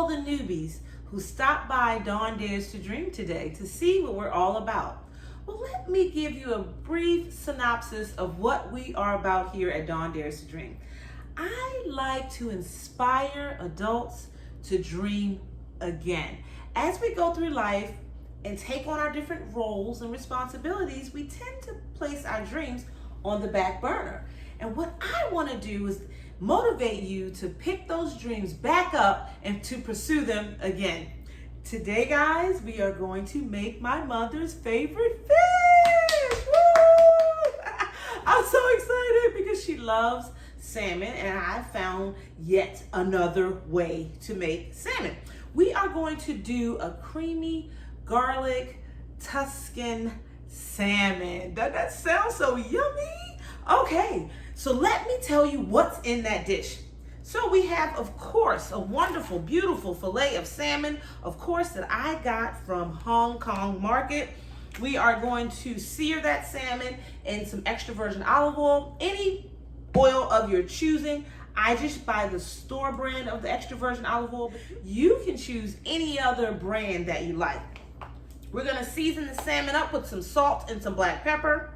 all the newbies who stopped by Dawn Dares to Dream today to see what we're all about. Well, let me give you a brief synopsis of what we are about here at Dawn Dares to Dream. I like to inspire adults to dream again. As we go through life and take on our different roles and responsibilities, we tend to place our dreams on the back burner. And what I want to do is motivate you to pick those dreams back up and to pursue them again. Today, guys, we are going to make my mother's favorite fish. Woo! I'm so excited because she loves salmon, and I found yet another way to make salmon. We are going to do a creamy garlic Tuscan salmon. Doesn't that sound so yummy? Okay, so let me tell you what's in that dish. So we have, of course, a wonderful, beautiful fillet of salmon, of course, that I got from Hong Kong market. We are going to sear that salmon in some extra virgin olive oil, any oil of your choosing. I just buy the store brand of the extra virgin olive oil. You can choose any other brand that you like. We're gonna season the salmon up with some salt and some black pepper.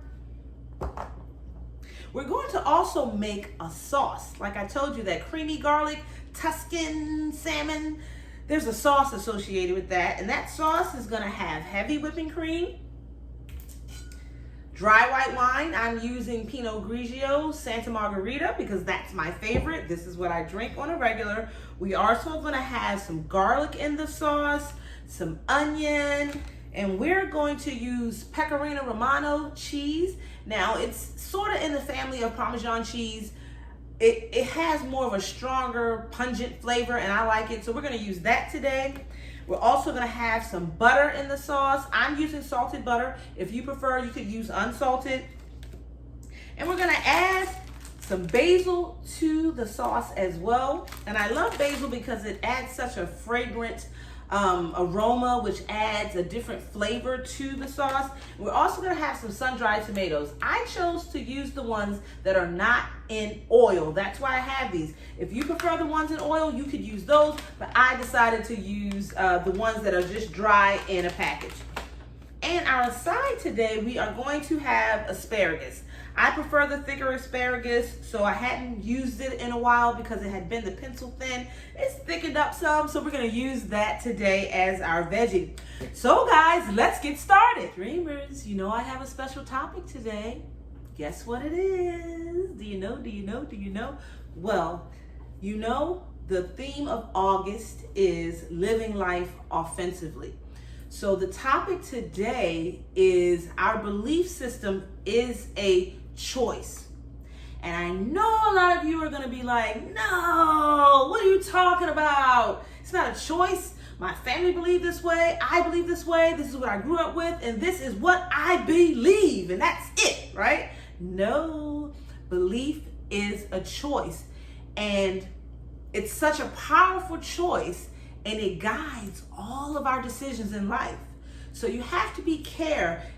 We're going to also make a sauce. Like I told you, that creamy garlic Tuscan salmon, there's a sauce associated with that. And that sauce is gonna have heavy whipping cream, dry white wine. I'm using Pinot Grigio Santa Margherita because that's my favorite. This is what I drink on a regular. We are also gonna have some garlic in the sauce, some onion, and we're going to use Pecorino Romano cheese. Now, it's sort of in the family of Parmesan cheese. It has more of a stronger, pungent flavor, and I like it, so we're gonna use that today. We're also gonna have some butter in the sauce. I'm using salted butter. If you prefer, you could use unsalted. And we're gonna add some basil to the sauce as well. And I love basil because it adds such a fragrant aroma, which adds a different flavor to the sauce. We're also going to have some sun-dried tomatoes. I chose to use the ones that are not in oil. That's why I have these. If you prefer the ones in oil, you could use those, but I decided to use the ones that are just dry in a package. And our side today, we are going to have asparagus. I prefer the thicker asparagus, so I hadn't used it in a while because it had been the pencil thin. It's thickened up some, so we're gonna use that today as our veggie. So guys, let's get started. Dreamers, you know I have a special topic today. Guess what it is? Do you know, do you know, do you know? Well, you know the theme of August is living life offensively. So the topic today is our belief system is a choice. And I know a lot of you are going to be like, no, what are you talking about? It's not a choice. My family believed this way. I believe this way. This is what I grew up with. And this is what I believe. And that's it, right? No, belief is a choice. And it's such a powerful choice. And it guides all of our decisions in life. So you have to be careful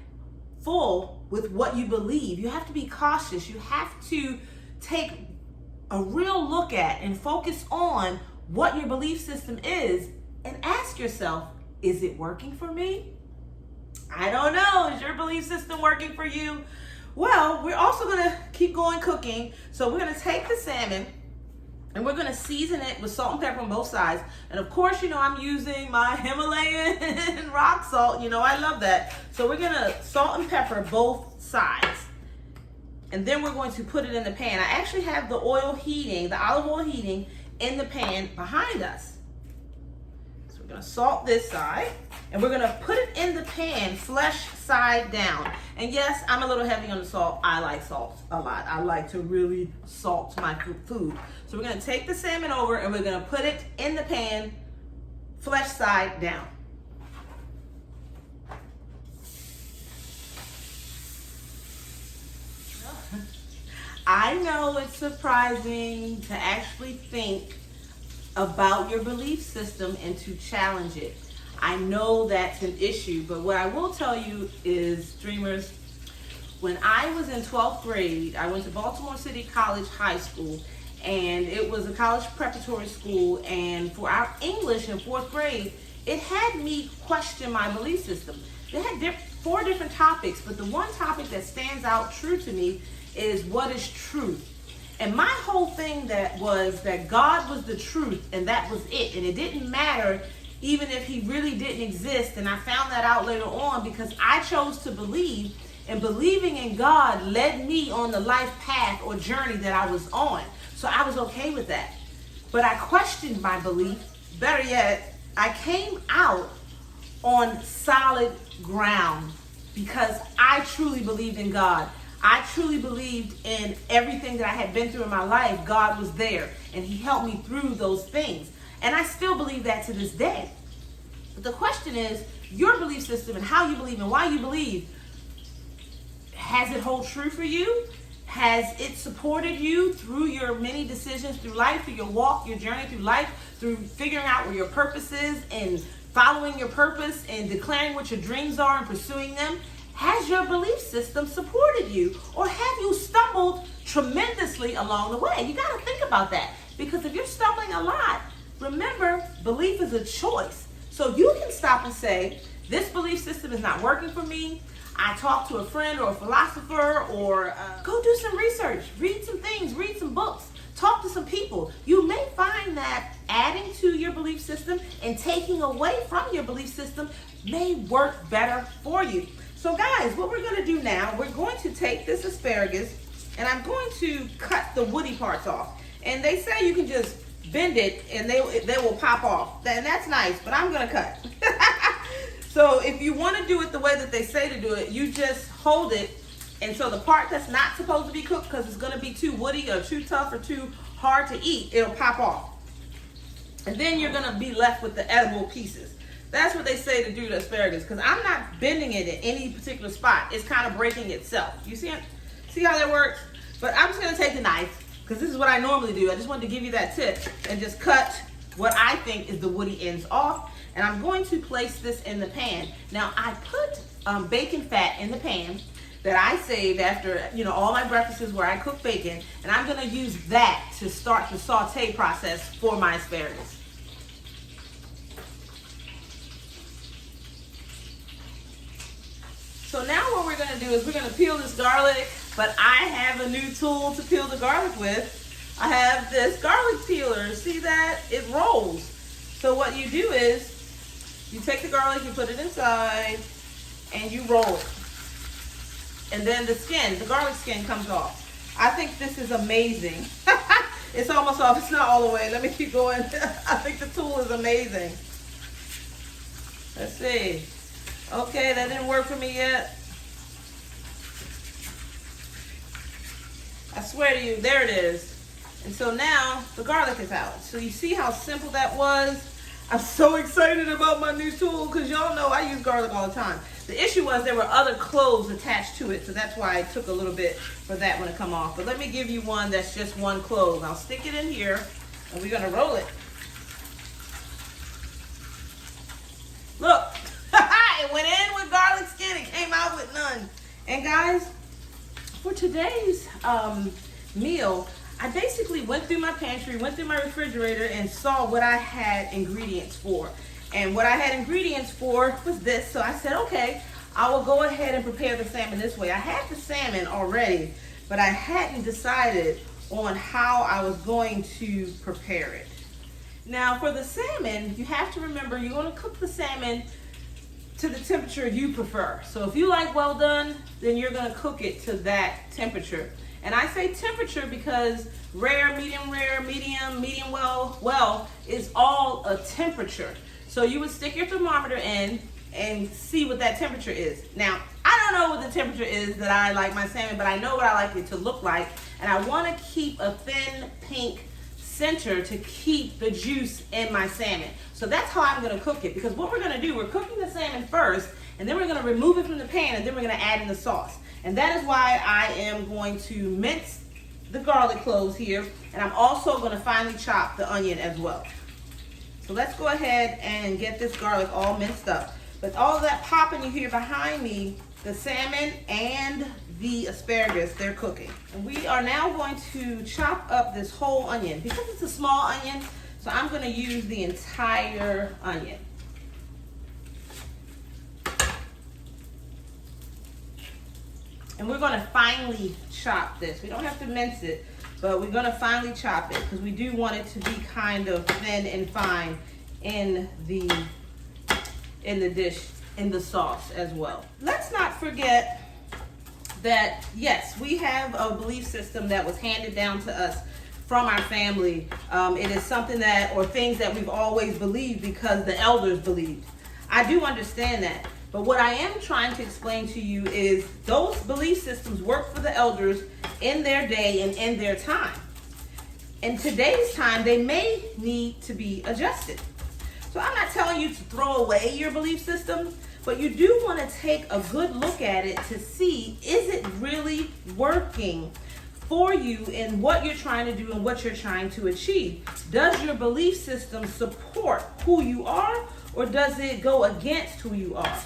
with what you believe. You have to be cautious. You have to take a real look at and focus on what your belief system is and ask yourself, is it working for me? I don't know. Is your belief system working for you? Well, we're also going to keep going cooking. So we're going to take the salmon and we're going to season it with salt and pepper on both sides. And of course, you know, I'm using my Himalayan rock salt. You know, I love that. So we're going to salt and pepper both sides. And then we're going to put it in the pan. I actually have the oil heating, the olive oil heating in the pan behind us. So we're going to salt this side. And we're going to put it in the pan, flesh side down. And yes, I'm a little heavy on the salt. I like salt a lot. I like to really salt my food. So we're going to take the salmon over and we're going to put it in the pan, flesh side down. I know it's surprising to actually think about your belief system and to challenge it. I know that's an issue, but what I will tell you is, dreamers, when I was in 12th grade, I went to Baltimore City College High School, and it was a college preparatory school, and for our English in 4th grade, it had me question my belief system. They had 4 different topics, but the one topic that stands out true to me is what is truth. And my whole thing that was that God was the truth, and that was it. And it didn't matter even if he really didn't exist. And I found that out later on because I chose to believe, and believing in God led me on the life path or journey that I was on. So I was okay with that. But I questioned my belief. Better yet, I came out on solid ground because I truly believed in God. I truly believed in everything that I had been through in my life. God was there and he helped me through those things. And I still believe that to this day. But the question is, your belief system and how you believe and why you believe, has it hold true for you? Has it supported you through your many decisions through life, through your walk, your journey through life, through figuring out where your purpose is and following your purpose and declaring what your dreams are and pursuing them? Has your belief system supported you, or have you stumbled tremendously along the way? You got to think about that, because if you're stumbling a lot, remember, belief is a choice. So you can stop and say, this belief system is not working for me. I talk to a friend or a philosopher, or go do some research, read some things, read some books, talk to some people. You may find that adding to your belief system and taking away from your belief system may work better for you. So guys, what we're going to do now, we're going to take this asparagus and I'm going to cut the woody parts off. And they say you can just bend it and they will pop off. And that's nice, but I'm going to cut. So if you want to do it the way that they say to do it, you just hold it. And so the part that's not supposed to be cooked because it's going to be too woody or too tough or too hard to eat, it'll pop off. And then you're going to be left with the edible pieces. That's what they say to do to asparagus, because I'm not bending it in any particular spot. It's kind of breaking itself. You see how that works? But I'm just going to take the knife, because this is what I normally do. I just wanted to give you that tip and just cut what I think is the woody ends off. And I'm going to place this in the pan. Now, I put bacon fat in the pan that I saved after, all my breakfasts where I cook bacon. And I'm going to use that to start the saute process for my asparagus. So now what we're going to do is we're going to peel this garlic, but I have a new tool to peel the garlic with. I have this garlic peeler. See that? It rolls. So what you do is you take the garlic, you put it inside, and you roll it. And then the garlic skin comes off. I think this is amazing. It's almost off. It's not all the way. Let me keep going. I think the tool is amazing. Let's see. Okay, that didn't work for me yet. I swear to you, there it is. And so now the garlic is out. So you see how simple that was? I'm so excited about my new tool because y'all know I use garlic all the time. The issue was there were other cloves attached to it, so that's why it took a little bit for that one to come off. But let me give you one that's just one clove. I'll stick it in here and we're gonna roll it. Look. It went in with garlic skin, it came out with none. And guys, for today's meal, I basically went through my pantry, went through my refrigerator, and saw what I had ingredients for. And what I had ingredients for was this. So I said, okay, I will go ahead and prepare the salmon this way. I had the salmon already, but I hadn't decided on how I was going to prepare it. Now for the salmon, you have to remember you're going to cook the salmon to the temperature you prefer. So if you like well done, then you're going to cook it to that temperature. And I say temperature because rare, medium, medium well is all a temperature. So you would stick your thermometer in and see what that temperature is. Now, I don't know what the temperature is that I like my salmon, but I know what I like it to look like. And I want to keep a thin pink center to keep the juice in my salmon. So that's how I'm going to cook it, because what we're going to do, we're cooking the salmon first, and then we're going to remove it from the pan, and then we're going to add in the sauce. And that is why I am going to mince the garlic cloves here, and I'm also going to finely chop the onion as well. So let's go ahead and get this garlic all minced up. But all of that popping you hear behind me, the salmon and the asparagus, they're cooking. And we are now going to chop up this whole onion. Because it's a small onion, so I'm going to use the entire onion. And we're going to finely chop this. We don't have to mince it, but we're going to finely chop it because we do want it to be kind of thin and fine in the dish, in the sauce as well. Let's not forget that, yes, we have a belief system that was handed down to us from our family. It is something that, or things that we've always believed because the elders believed. I do understand that. But what I am trying to explain to you is those belief systems work for the elders in their day and in their time. In today's time, they may need to be adjusted. So I'm not telling you to throw away your belief system, but you do want to take a good look at it to see, is it really working for you in what you're trying to do and what you're trying to achieve? Does your belief system support who you are, or does it go against who you are?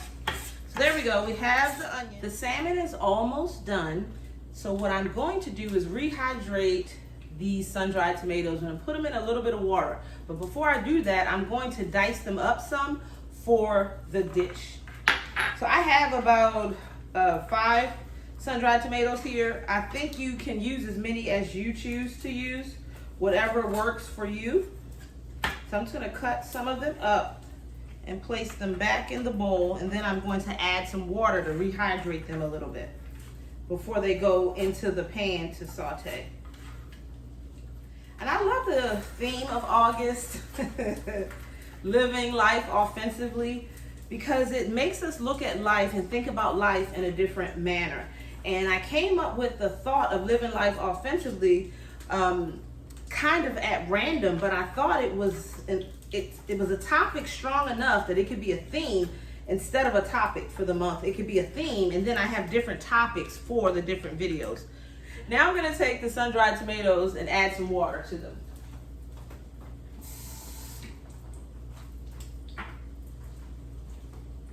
So there we go, we have the onion. The salmon is almost done. So what I'm going to do is rehydrate these sun-dried tomatoes and put them in a little bit of water. But before I do that, I'm going to dice them up some for the dish. So I have about 5 sun-dried tomatoes here. I think you can use as many as you choose to use, whatever works for you. So I'm just gonna cut some of them up and place them back in the bowl, and then I'm going to add some water to rehydrate them a little bit before they go into the pan to saute. And I love the theme of August, living life offensively, because it makes us look at life and think about life in a different manner. And I came up with the thought of living life offensively kind of at random, but I thought it was a topic strong enough that it could be a theme instead of a topic for the month. It could be a theme, and then I have different topics for the different videos. Now I'm going to take the sun-dried tomatoes and add some water to them.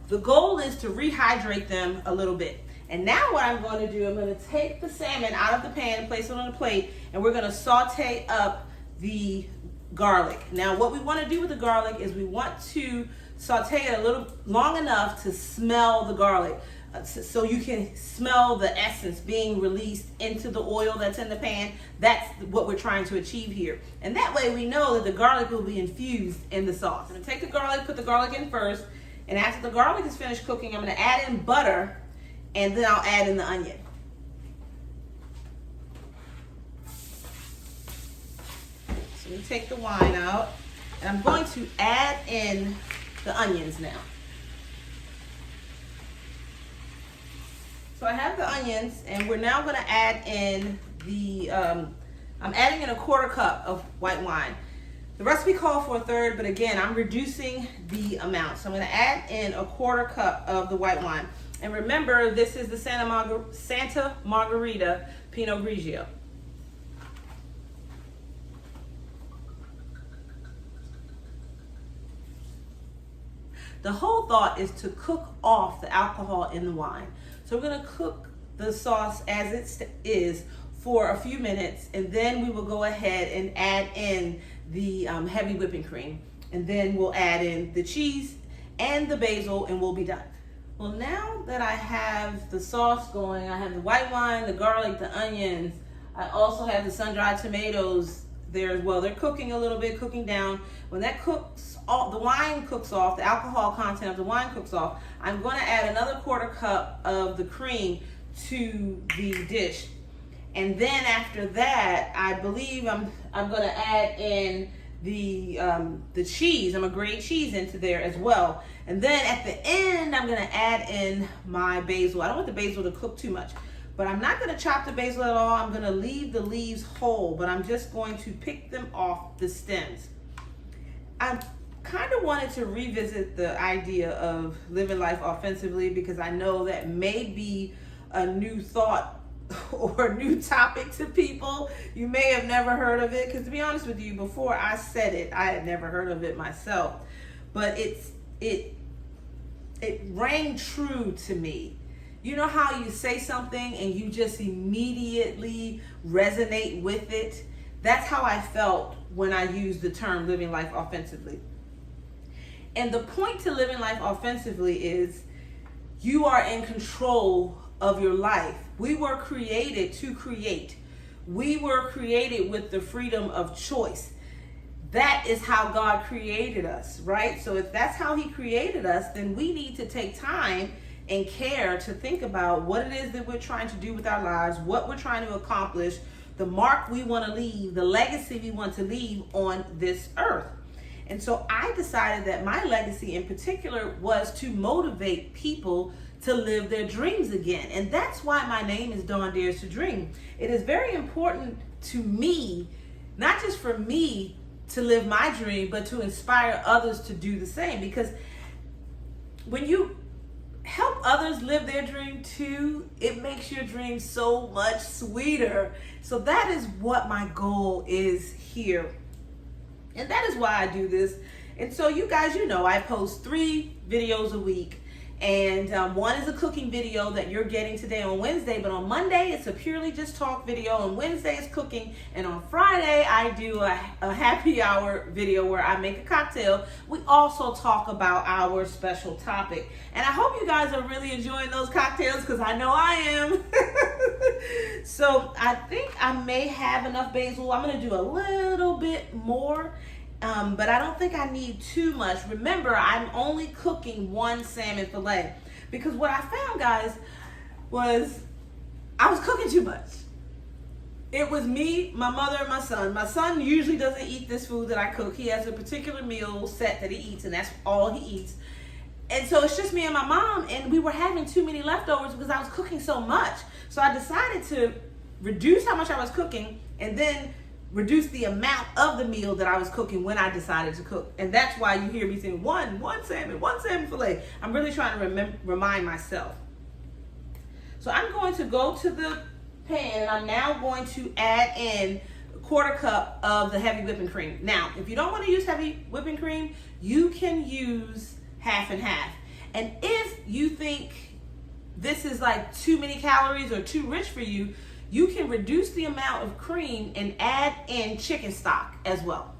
The goal is to rehydrate them a little bit. And now what I'm going to do, I'm going to take the salmon out of the pan and place it on a plate, and we're going to saute up the garlic. Now what we want to do with the garlic is we want to saute it a little long enough to smell the garlic. So you can smell the essence being released into the oil that's in the pan. That's what we're trying to achieve here. And that way we know that the garlic will be infused in the sauce. I'm going to take the garlic, put the garlic in first, and after the garlic is finished cooking, I'm going to add in butter, and then I'll add in the onion. So we take the wine out, and I'm going to add in the onions now. So I have the onions, and we're now going to add in the, I'm adding in a 1/4 cup of white wine. The recipe called for 1/3, but again, I'm reducing the amount. So I'm going to add in a 1/4 cup of the white wine. And remember, this is the Santa Margherita Pinot Grigio. The whole thought is to cook off the alcohol in the wine. So we're going to cook the sauce as it is for a few minutes, and then we will go ahead and add in the heavy whipping cream. And then we'll add in the cheese and the basil, and we'll be done. Well, now that I have the sauce going, I have the white wine, the garlic, the onions. I also have the sun-dried tomatoes there as well. They're cooking a little bit, cooking down. When that cooks, the wine cooks off, the alcohol content of the wine cooks off, I'm going to add another 1/4 cup of the cream to the dish. And then after that, I believe I'm going to add in the cheese. I'm going to grate cheese into there as well. And then at the end, I'm going to add in my basil. I don't want the basil to cook too much, but I'm not going to chop the basil at all. I'm going to leave the leaves whole, but I'm just going to pick them off the stems. I kind of wanted to revisit the idea of living life offensively because I know that may be a new thought or a new topic to people. You may have never heard of it, because to be honest with you, before I said it, I had never heard of it myself. But it rang true to me. You know how you say something and you just immediately resonate with it? That's how I felt when I used the term living life offensively. And the point to living life offensively is you are in control of your life. We were created to create. We were created with the freedom of choice. That is how God created us, right? So if that's how he created us, then we need to take time and care to think about what it is that we're trying to do with our lives, what we're trying to accomplish, the mark we want to leave, the legacy we want to leave on this earth. And so I decided that my legacy in particular was to motivate people to live their dreams again. And that's why my name is Dawn Dares to Dream. It is very important to me, not just for me to live my dream, but to inspire others to do the same. Because when you help others live their dream too, it makes your dream so much sweeter. So that is what my goal is here. And that is why I do this. And so you guys, you know, I post 3 videos a week. And one is a cooking video that you're getting today on Wednesday, but on Monday it's a purely just talk video. On Wednesday it's cooking, and on Friday I do a happy hour video where I make a cocktail. We also talk about our special topic, and I hope you guys are really enjoying those cocktails because I know I am. So I think I may have enough basil. I'm going to do a little bit more. But I don't think I need too much. Remember, I'm only cooking 1 salmon fillet because what I found, guys, was I was cooking too much. It was me, my mother, and my son. My son usually doesn't eat this food that I cook. He has a particular meal set that he eats, and that's all he eats. And so it's just me and my mom, and we were having too many leftovers because I was cooking so much. So I decided to reduce how much I was cooking and then reduce the amount of the meal that I was cooking when I decided to cook. And that's why you hear me saying one salmon fillet. I'm really trying to remind myself. So I'm going to go to the pan, and I'm now going to add in a 1/4 cup of the heavy whipping cream. Now, if you don't want to use heavy whipping cream, you can use half and half. And if you think this is like too many calories or too rich for you, you can reduce the amount of cream and add in chicken stock as well.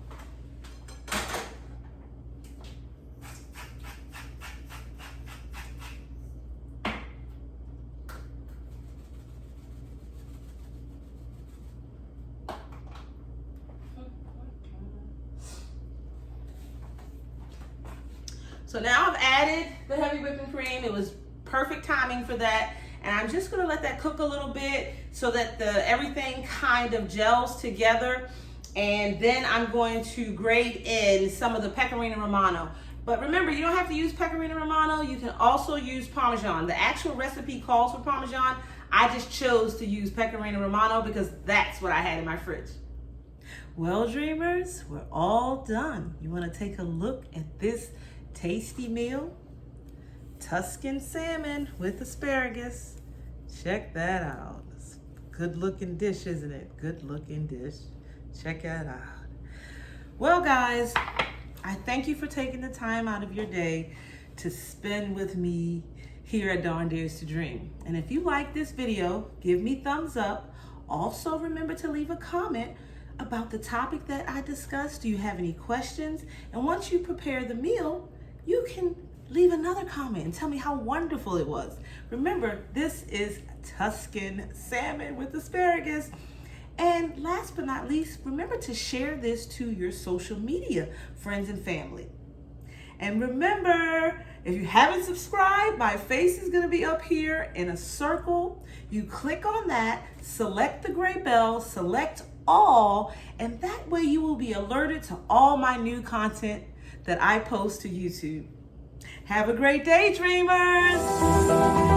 So now I've added the heavy whipping cream. It was perfect timing for that. And I'm just gonna let that cook a little bit so that everything kind of gels together. And then I'm going to grate in some of the Pecorino Romano. But remember, you don't have to use Pecorino Romano. You can also use Parmesan. The actual recipe calls for Parmesan. I just chose to use Pecorino Romano because that's what I had in my fridge. Well, dreamers, we're all done. You wanna take a look at this tasty meal? Tuscan salmon with asparagus. Check that out. It's a good looking dish, isn't it? Good looking dish. Check that out. Well, guys, I thank you for taking the time out of your day to spend with me here at Dawn Dares to Dream. And if you like this video, give me thumbs up. Also, remember to leave a comment about the topic that I discussed. Do you have any questions? And once you prepare the meal, you can leave another comment and tell me how wonderful it was. Remember, this is Tuscan salmon with asparagus. And last but not least, remember to share this to your social media, friends and family. And remember, if you haven't subscribed, my face is gonna be up here in a circle. You click on that, select the gray bell, select all, and that way you will be alerted to all my new content that I post to YouTube. Have a great day, dreamers!